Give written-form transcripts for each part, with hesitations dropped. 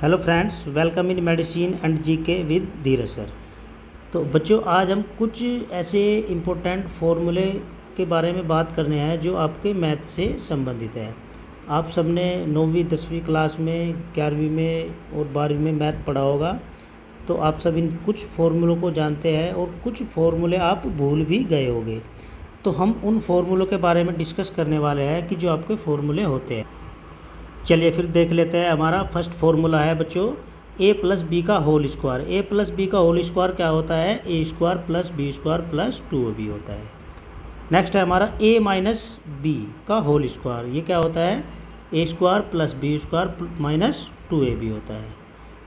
Hello friends, welcome in medicine and GK with Dheeraj sir. तो बच्चों, आज हम कुछ ऐसे इम्पोर्टेंट फार्मूले के बारे में बात करने हैं जो आपके मैथ से संबंधित है। आप सबने 9वीं 10वीं क्लास में 11वीं में और 12वीं में मैथ पढ़ा होगा, तो आप सब इन कुछ फार्मूलों को जानते हैं और कुछ फार्मूले आप भूल भी गए होंगे। तो हम उन फार्मूलों के बारे में डिस्कस करने वाले हैं कि जो आपके फार्मूले होते हैं। चलिए फिर देख लेते हैं। हमारा फर्स्ट फार्मूला है बच्चों, ए प्लस बी का whole square. A plus b का होल स्क्वायर क्या होता है? A square plus B square plus 2ab होता है। नेक्स्ट है हमारा ए माइनस बी का होल स्क्वायर। ये क्या होता है? A square plus B square minus 2ab होता है।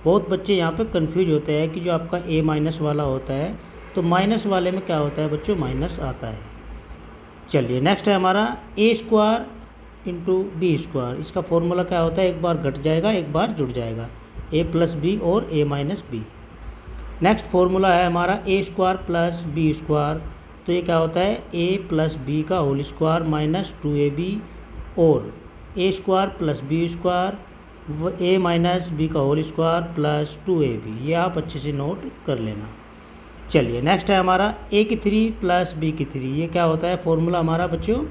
बहुत बच्चे यहाँ पे कंफ्यूज होते हैं कि जो आपका ए माइनस वाला होता है, तो माइनस वाले में क्या होता है बच्चों? माइनस आता है। चलिए नेक्स्ट है हमारा a square into B square. इसका फॉर्मूला क्या होता है? एक बार घट जाएगा, एक बार जुड़ जाएगा। ए प्लस बी और a minus b. Next formula है हमारा a square plus B square. तो ये क्या होता है? ए प्लस बी का होल स्क्वायर माइनस 2ab और ए square plus B square a minus b का होल स्क्वायर प्लस 2ab। ये आप अच्छे से नोट कर लेना। चलिए नेक्स्ट है हमारा ए की 3 प्लस बी की 3। ये क्या होता है फॉर्मूला हमारा बच्चों?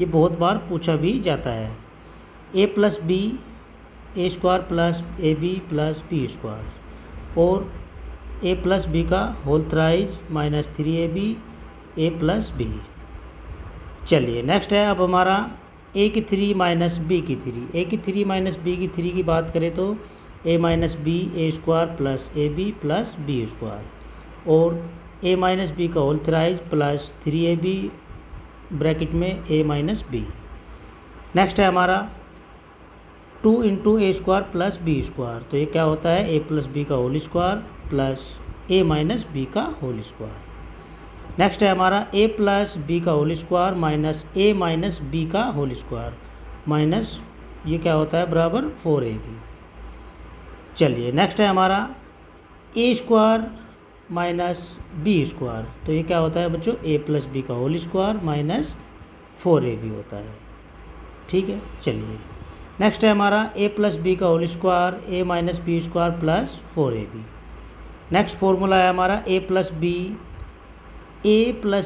ये बहुत बार पूछा भी जाता है। A plus b a square plus a b plus B square और ए प्लस बी का whole thrice minus 3ab a plus b. चलिए नेक्स्ट है अब हमारा ए की 3 माइनस बी की 3। ए की 3 माइनस बी की 3 की बात करें तो a minus b a square plus a b plus B square और ए माइनस बी का whole thrice plus 3ab bracket में ए माइनस बी। नेक्स्ट है हमारा 2 into a square plus B square. तो ये क्या होता है? ए प्लस बी का whole square plus a minus b का होल स्क्वायर। नेक्स्ट है हमारा ए प्लस बी का whole square minus a minus b का होल स्क्वायर माइनस ये क्या होता है? बराबर 4ab। चलिए नेक्स्ट है हमारा a square minus b square. तो ये क्या होता है बच्चों? ए प्लस बी का होल स्क्वायर माइनस 4ab होता है। ठीक है। चलिए नेक्स्ट है हमारा ए प्लस बी का whole square a minus b square plus 4ab। Next formula है हमारा ए प्लस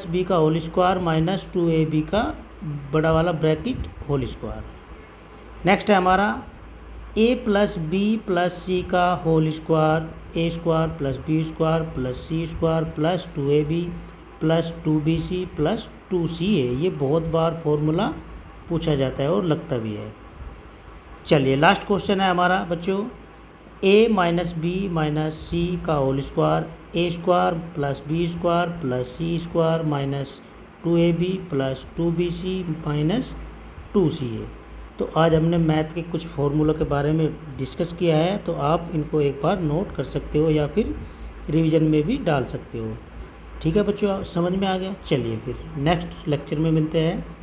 बी का होल स्क्वायर माइनस 2ab का बड़ा वाला ब्रैकेट होल स्क्वायर। नेक्स्ट है हमारा a plus b plus c का होल स्क्वायर ए square plus B square plus सी square plus 2ab plus 2bc plus 2ca। ये बहुत बार फॉर्मूला पूछा जाता है और लगता भी है। चलिए लास्ट क्वेश्चन है हमारा बच्चों, A minus B minus C का होल स्क्वायर ए square plus B square plus सी square minus 2ab plus 2bc minus 2ca। तो आज हमने मैथ के कुछ फार्मूलों के बारे में डिस्कस किया है, तो आप इनको एक बार नोट कर सकते हो या फिर रिवीजन में भी डाल सकते हो। ठीक है बच्चों, समझ में आ गया? चलिए फिर नेक्स्ट लेक्चर में मिलते हैं।